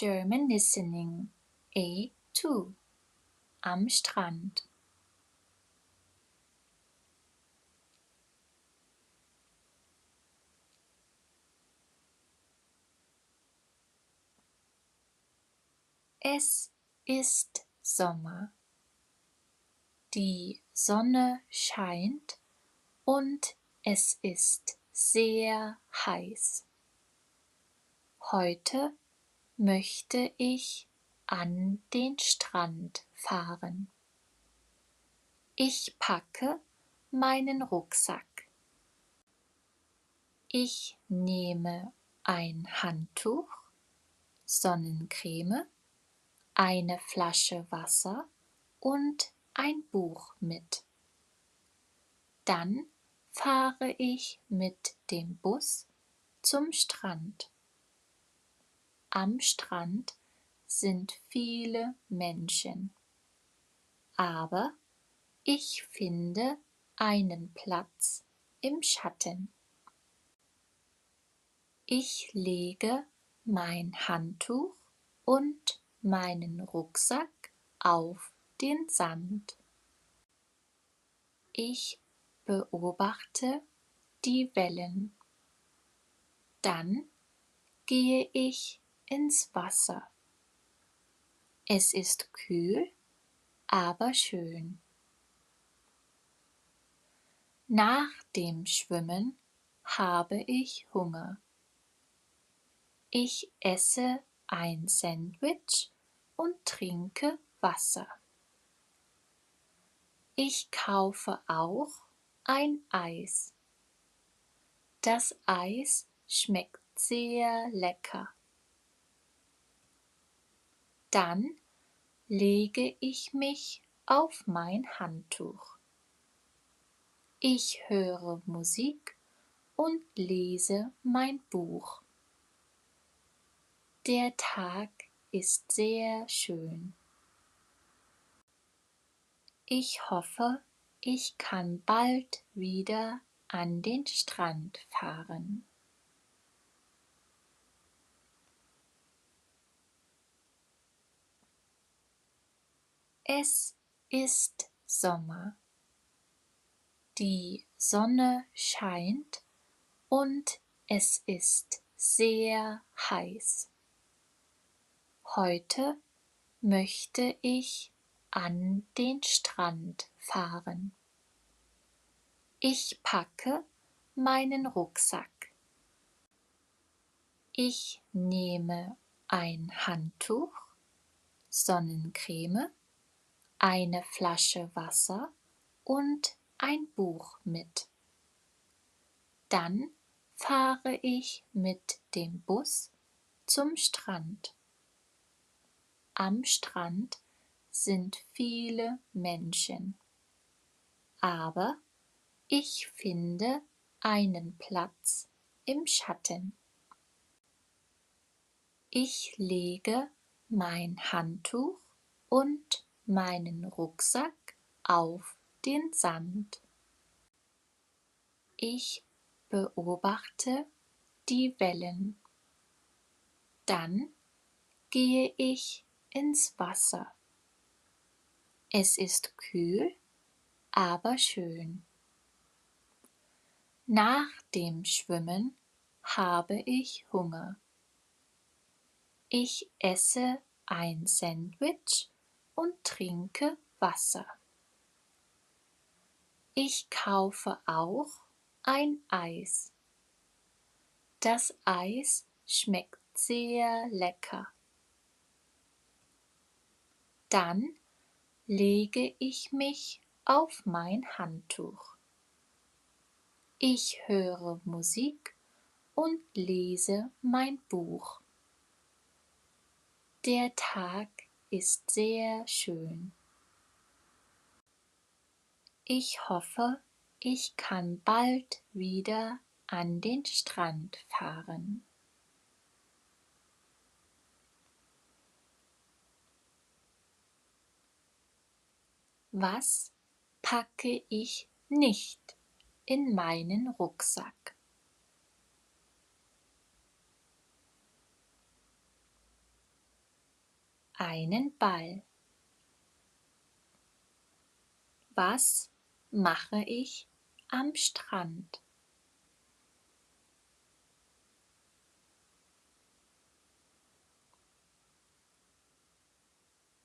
German Listening A2 am Strand. Es ist Sommer. Die Sonne scheint und es ist sehr heiß. Heute möchte ich an den Strand fahren. Ich packe meinen Rucksack. Ich nehme ein Handtuch, Sonnencreme, eine Flasche Wasser und ein Buch mit. Dann fahre ich mit dem Bus zum Strand. Am Strand sind viele Menschen, aber ich finde einen Platz im Schatten. Ich lege mein Handtuch und meinen Rucksack auf den Sand. Ich beobachte die Wellen. Dann gehe ich ins Wasser. Es ist kühl, aber schön. Nach dem Schwimmen habe ich Hunger. Ich esse ein Sandwich und trinke Wasser. Ich kaufe auch ein Eis. Das Eis schmeckt sehr lecker. Dann lege ich mich auf mein Handtuch. Ich höre Musik und lese mein Buch. Der Tag ist sehr schön. Ich hoffe, ich kann bald wieder an den Strand fahren. Es ist Sommer. Die Sonne scheint und es ist sehr heiß. Heute möchte ich an den Strand fahren. Ich packe meinen Rucksack. Ich nehme ein Handtuch, Sonnencreme, eine Flasche Wasser und ein Buch mit. Dann fahre ich mit dem Bus zum Strand. Am Strand sind viele Menschen, aber ich finde einen Platz im Schatten. Ich lege mein Handtuch und meinen Rucksack auf den Sand. Ich beobachte die Wellen. Dann gehe ich ins Wasser. Es ist kühl, aber schön. Nach dem Schwimmen habe ich Hunger. Ich esse ein Sandwich und trinke Wasser. Ich kaufe auch ein Eis. Das Eis schmeckt sehr lecker. Dann lege ich mich auf mein Handtuch. Ich höre Musik und lese mein Buch. Der Tag ist sehr schön. Ich hoffe, ich kann bald wieder an den Strand fahren. Was packe ich nicht in meinen Rucksack? einen Ball. Was mache ich am Strand?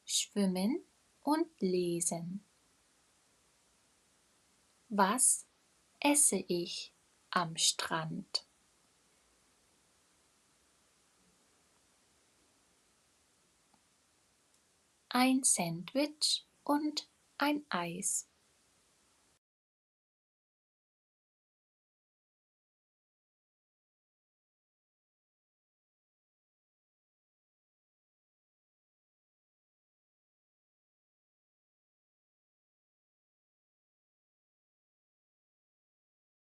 Schwimmen und lesen. Was esse ich am Strand? Ein Sandwich und ein Eis.